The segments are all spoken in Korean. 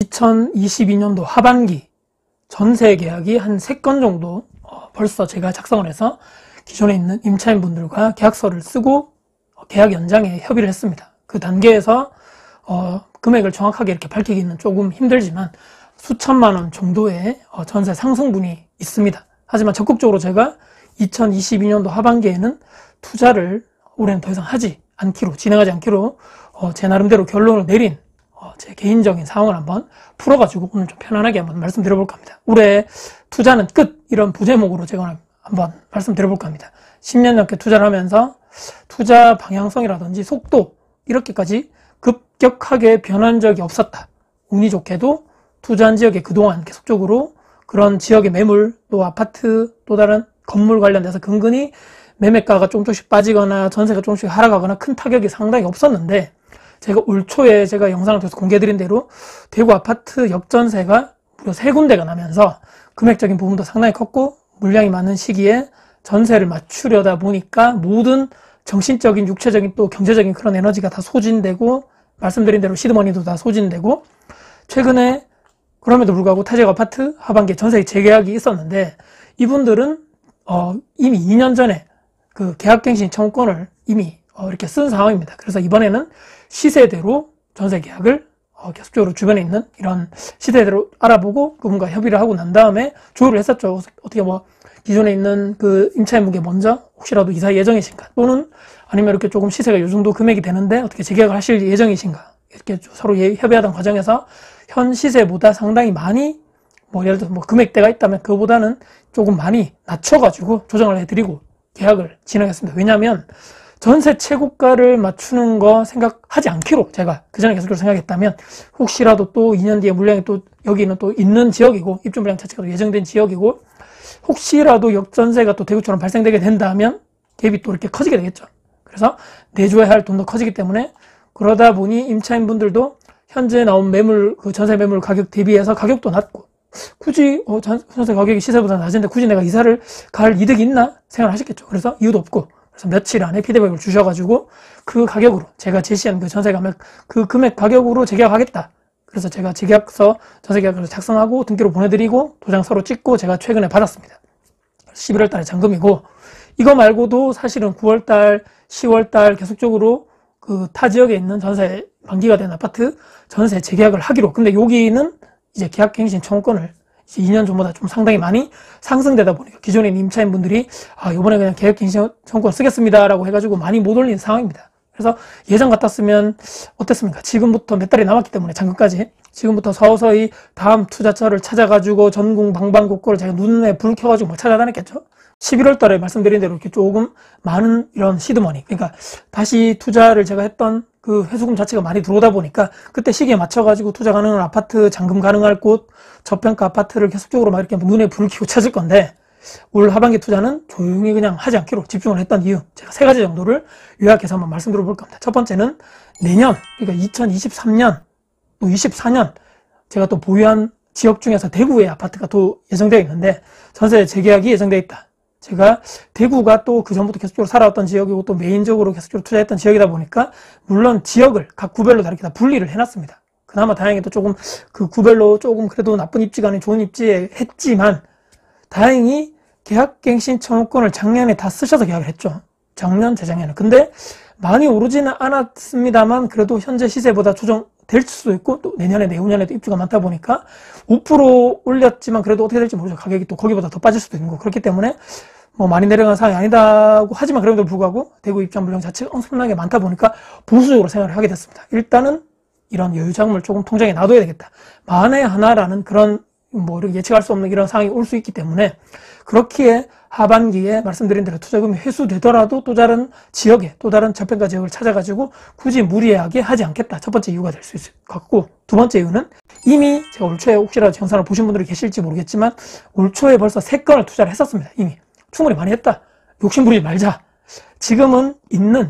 2022년도 하반기 전세 계약이 한 3건 정도 벌써 제가 작성을 해서 기존에 있는 임차인분들과 계약서를 쓰고 계약 연장에 협의를 했습니다. 그 단계에서 금액을 정확하게 이렇게 밝히기는 조금 힘들지만 수천만 원 정도의 전세 상승분이 있습니다. 하지만 적극적으로 제가 2022년도 하반기에는 투자를 올해는 더 이상 진행하지 않기로 제 나름대로 결론을 내린 제 개인적인 상황을 한번 풀어가지고 오늘 좀 편안하게 한번 말씀드려볼까 합니다. 올해 투자는 끝! 이런 부제목으로 제가 한번 말씀드려볼까 합니다. 10년 넘게 투자를 하면서 투자 방향성이라든지 속도 이렇게까지 급격하게 변한 적이 없었다. 운이 좋게도 투자한 지역에 그동안 계속적으로 그런 지역의 매물, 또 아파트, 또 다른 건물 관련돼서 근근히 매매가가 조금씩 빠지거나 전세가 조금씩 하락하거나 큰 타격이 상당히 없었는데 제가 올 초에 제가 영상을 통해서 공개해드린 대로 대구 아파트 역전세가 무려 3군데가 나면서 금액적인 부분도 상당히 컸고 물량이 많은 시기에 전세를 맞추려다 보니까 모든 정신적인, 육체적인 또 경제적인 그런 에너지가 다 소진되고 말씀드린 대로 시드머니도 다 소진되고 최근에 그럼에도 불구하고 타지역 아파트 하반기에 전세 재계약이 있었는데 이분들은 이미 2년 전에 그 계약갱신 청구권을 이미 이렇게 쓴 상황입니다. 그래서 이번에는 시세대로 전세 계약을 계속적으로 주변에 있는 이런 시세대로 알아보고 그분과 협의를 하고 난 다음에 조율을 했었죠. 어떻게 기존에 있는 그 임차인분께 먼저 혹시라도 이사 예정이신가 또는 아니면 이렇게 조금 시세가 요 정도 금액이 되는데 어떻게 재계약을 하실 예정이신가 이렇게 서로 협의하던 과정에서 현 시세보다 상당히 많이 예를 들어서 금액대가 있다면 그거보다는 조금 많이 낮춰가지고 조정을 해드리고 계약을 진행했습니다. 왜냐하면 전세 최고가를 맞추는 거 생각하지 않기로 제가 그전에 계속적으로 생각했다면 혹시라도 또 2년 뒤에 물량이 또 여기는 또 있는 지역이고 입주 물량 자체가 예정된 지역이고 혹시라도 역전세가 또 대구처럼 발생되게 된다면 갭이 또 이렇게 커지게 되겠죠. 그래서 내줘야 할 돈도 커지기 때문에 그러다 보니 임차인분들도 현재 나온 매물, 그 전세 매물 가격 대비해서 가격도 낮고 굳이 전세 가격이 시세보다 낮은데 굳이 내가 이사를 갈 이득이 있나 생각을 하셨겠죠. 그래서 이유도 없고 그래서 며칠 안에 피드백을 주셔가지고 그 가격으로 제가 제시한 그 전세 금액 그 금액 가격으로 재계약하겠다. 그래서 제가 재계약서 전세 계약을 작성하고 등기로 보내드리고 도장 서로 찍고 제가 최근에 받았습니다. 11월 달에 잔금이고 이거 말고도 사실은 9월 달, 10월 달 계속적으로 그 타 지역에 있는 전세 만기가 된 아파트 전세 재계약을 하기로. 근데 여기는 이제 계약갱신 청구권을 이제 2년 전보다 좀 상당히 많이 상승되다 보니까 기존에 있는 임차인분들이 이번에 그냥 계약갱신 청구권 쓰겠습니다 라고 해가지고 많이 못 올린 상황입니다. 그래서 예전 같았으면 어땠습니까? 지금부터 몇 달이 남았기 때문에 잔금까지 지금부터 서서히 다음 투자처를 찾아가지고 전국 방방곡곡을 제가 눈에 불 켜가지고 찾아다녔겠죠. 11월 달에 말씀드린 대로 이렇게 조금 많은 이런 시드머니, 그러니까 다시 투자를 제가 했던 그 회수금 자체가 많이 들어오다 보니까 그때 시기에 맞춰가지고 투자 가능한 아파트, 잔금 가능할 곳, 저평가 아파트를 계속적으로 막 이렇게 눈에 불을 켜고 찾을 건데 올 하반기 투자는 조용히 그냥 하지 않기로 집중을 했던 이유 제가 3가지 정도를 요약해서 한번 말씀드려 볼 겁니다. 첫 번째는 내년, 그러니까 2023년 또 24년 제가 또 보유한 지역 중에서 대구의 아파트가 또 예정되어 있는데 전세 재계약이 예정되어 있다. 제가 대구가 또 그전부터 계속적으로 살아왔던 지역이고 또 메인적으로 계속적으로 투자했던 지역이다 보니까 물론 지역을 각 구별로 다 이렇게 다 분리를 해놨습니다. 그나마 다행히도 조금 그 구별로 조금 그래도 나쁜 입지가 아닌 좋은 입지에 했지만 다행히 계약갱신 청구권을 작년에 다 쓰셔서 계약을 했죠. 작년, 재작년에. 근데 많이 오르지는 않았습니다만 그래도 현재 시세보다 조정될 수도 있고 또 내년에 내후년에도 입주가 많다 보니까 5% 올렸지만 그래도 어떻게 될지 모르죠. 가격이 또 거기보다 더 빠질 수도 있고 그렇기 때문에 많이 내려간 상황이 아니다고 하지만 그럼에도 불구하고 대구 입장 물량 자체가 엄청나게 많다 보니까 보수적으로 생각을 하게 됐습니다. 일단은 이런 여유자금을 조금 통장에 놔둬야 되겠다. 만에 하나라는 그런 이렇게 예측할 수 없는 이런 상황이 올 수 있기 때문에 그렇기에 하반기에 말씀드린 대로 투자금이 회수되더라도 또 다른 지역에 또 다른 저평가 지역을 찾아가지고 굳이 무리하게 하지 않겠다. 첫 번째 이유가 될 수 있을 것 같고 두 번째 이유는 이미 제가 올 초에 혹시라도 영상을 보신 분들이 계실지 모르겠지만 올 초에 벌써 3건을 투자를 했었습니다. 이미 충분히 많이 했다. 욕심부리지 말자. 지금은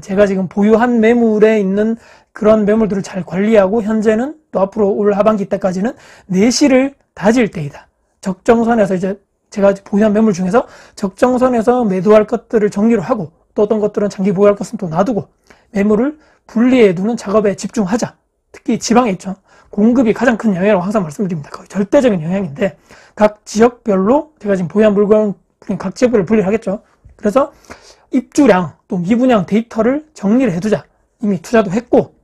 제가 지금 보유한 매물에 있는 그런 매물들을 잘 관리하고 현재는 또 앞으로 올 하반기 때까지는 내실을 다질 때이다. 적정선에서 이제 제가 보유한 매물 중에서 적정선에서 매도할 것들을 정리를 하고 또 어떤 것들은 장기 보유할 것은 또 놔두고 매물을 분리해 두는 작업에 집중하자. 특히 지방에 있죠. 공급이 가장 큰 영향이라고 항상 말씀드립니다. 거의 절대적인 영향인데 각 지역별로 제가 지금 보유한 물건 각 지역별로 분리를 하겠죠. 그래서 입주량 또 미분양 데이터를 정리를 해두자. 이미 투자도 했고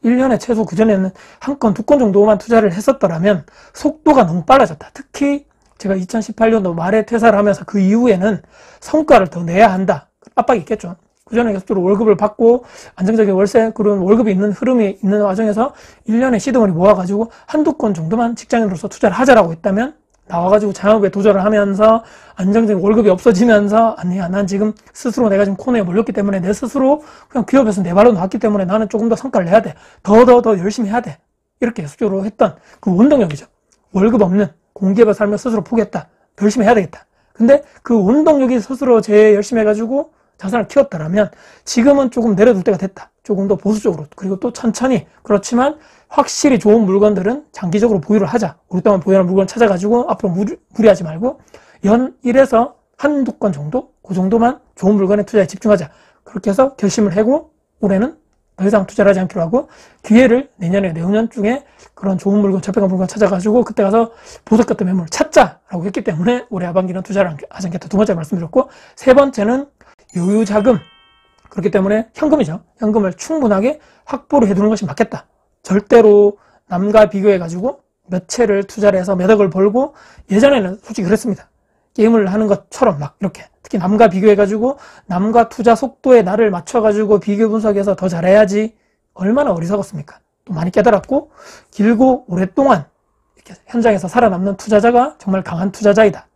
1년에 최소 그전에는 한 건, 두 건 정도만 투자를 했었더라면 속도가 너무 빨라졌다. 특히 제가 2018년도 말에 퇴사를 하면서 그 이후에는 성과를 더 내야 한다. 압박이 있겠죠. 그전에 계속적으로 월급을 받고 안정적인 월세, 그런 월급이 있는 흐름이 있는 와중에서 1년에 시드머니 모아가지고 한두 건 정도만 직장인으로서 투자를 하자라고 했다면 나와가지고 자영업에 도전을 하면서 안정적인 월급이 없어지면서 아니야, 난 지금 스스로 내가 지금 코너에 몰렸기 때문에 내 스스로 그냥 기업에서 내 발로 나왔기 때문에 나는 조금 더 성과를 내야 돼. 더 열심히 해야 돼. 이렇게 계속적으로 했던 그 원동력이죠. 월급 없는 공기업의 삶을 스스로 포기했다. 더 열심히 해야 되겠다. 근데 그 원동력이 스스로 제 열심히 해가지고 자산을 키웠다라면 지금은 조금 내려둘 때가 됐다. 조금 더 보수적으로. 그리고 또 천천히. 그렇지만 확실히 좋은 물건들은 장기적으로 보유를 하자. 오랫동안 보유하는 물건을 찾아가지고 앞으로 무리하지 말고 연 1에서 한두 건 정도? 그 정도만 좋은 물건에 투자에 집중하자. 그렇게 해서 결심을 하고 올해는 더 이상 투자를 하지 않기로 하고 기회를 내년에 내후년중에 그런 좋은 물건, 저평가 물건 찾아가지고 그때 가서 보석 같은 매물을 찾자라고 했기 때문에 올해 하반기는 투자를 하지 않겠다. 두 번째 말씀드렸고 세 번째는 여유 자금. 그렇기 때문에 현금이죠. 현금을 충분하게 확보를 해두는 것이 맞겠다. 절대로 남과 비교해가지고 몇 채를 투자를 해서 몇 억을 벌고 예전에는 솔직히 그랬습니다. 게임을 하는 것처럼 막 이렇게 특히 남과 비교해가지고 남과 투자 속도에 나를 맞춰가지고 비교 분석해서 더 잘해야지 얼마나 어리석었습니까? 또 많이 깨달았고 길고 오랫동안 이렇게 현장에서 살아남는 투자자가 정말 강한 투자자이다.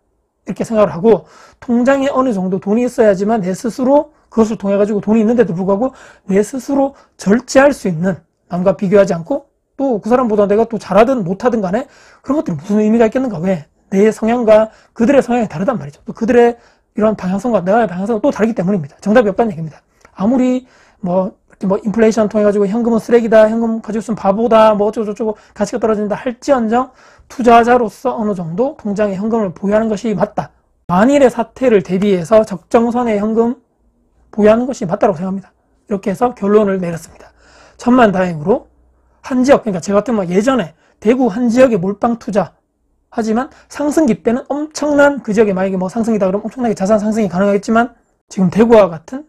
이렇게 생각을 하고 통장에 어느 정도 돈이 있어야지만 내 스스로 그것을 통해 가지고 돈이 있는데도 불구하고 내 스스로 절제할 수 있는 남과 비교하지 않고 또 그 사람보다 내가 또 잘하든 못하든 간에 그런 것들이 무슨 의미가 있겠는가. 왜? 내 성향과 그들의 성향이 다르단 말이죠. 또 그들의 이런 방향성과 나의 방향성은 또 다르기 때문입니다. 정답이 없다는 얘기입니다. 아무리 인플레이션 통해 가지고 현금은 쓰레기다, 현금 가지고 있으면 바보다, 어쩌고저쩌고 가치가 떨어진다 할지언정 투자자로서 어느 정도 통장에 현금을 보유하는 것이 맞다. 만일의 사태를 대비해서 적정선의 현금 보유하는 것이 맞다고 생각합니다. 이렇게 해서 결론을 내렸습니다. 천만다행으로 한 지역, 그러니까 제 같은 예전에 대구 한 지역에 몰빵 투자 하지만 상승기 때는 엄청난 그 지역에 만약에 상승이다 그러면 엄청나게 자산 상승이 가능하겠지만 지금 대구와 같은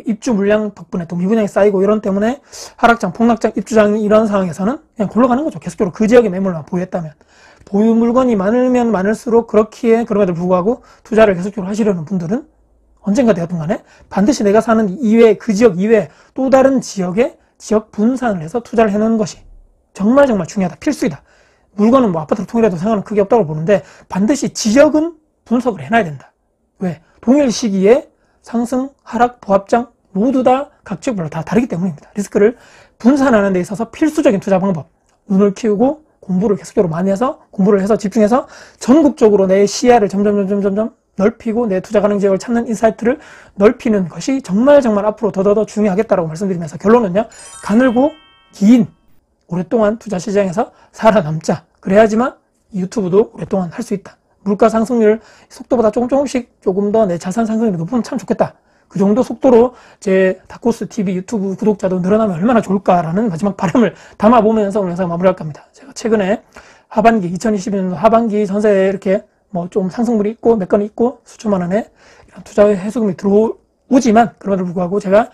입주 물량 덕분에 또 미분양이 쌓이고 이런 때문에 하락장, 폭락장, 입주장 이런 상황에서는 그냥 굴러가는 거죠. 계속적으로 그 지역의 매물만 보유했다면. 보유 물건이 많으면 많을수록 그렇기에 그럼에도 불구하고 투자를 계속적으로 하시려는 분들은 언젠가 되었든 간에 반드시 내가 사는 이외, 그 지역 이외에 또 다른 지역에 지역 분산을 해서 투자를 해놓는 것이 정말 중요하다. 필수이다. 물건은 아파트를 통일해도 상관은 크게 없다고 보는데 반드시 지역은 분석을 해놔야 된다. 왜? 동일 시기에 상승, 하락, 보합장 모두 다 각 지역별로 다 다르기 때문입니다. 리스크를 분산하는 데 있어서 필수적인 투자 방법. 눈을 키우고 공부를 계속적으로 많이 해서 공부를 해서 집중해서 전국적으로 내 시야를 점점 넓히고 내 투자 가능 지역을 찾는 인사이트를 넓히는 것이 정말 앞으로 더 중요하겠다라고 말씀드리면서 결론은요. 가늘고 긴 오랫동안 투자 시장에서 살아남자. 그래야지만 유튜브도 오랫동안 할 수 있다. 물가 상승률 속도보다 조금씩 조금 더 내 자산 상승률이 높으면 참 좋겠다. 그 정도 속도로 제 다코스 TV 유튜브 구독자도 늘어나면 얼마나 좋을까라는 마지막 바람을 담아보면서 오늘 영상 마무리할까 합니다. 제가 최근에 하반기 2022년 하반기 전세에 이렇게 좀 상승물이 있고 몇 건 있고 수천만 원의 이런 투자 해수금이 들어오지만 그럼에도 불구하고 제가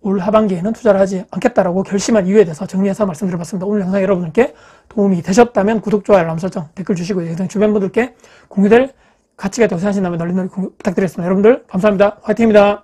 올 하반기에는 투자를 하지 않겠다라고 결심한 이유에 대해서 정리해서 말씀드려봤습니다. 오늘 영상 여러분들께 도움이 되셨다면 구독, 좋아요, 알람 설정, 댓글 주시고 주변 분들께 공유될 가치가 있다고 생각하신다면 널리 공유 부탁드리겠습니다. 여러분들 감사합니다. 화이팅입니다.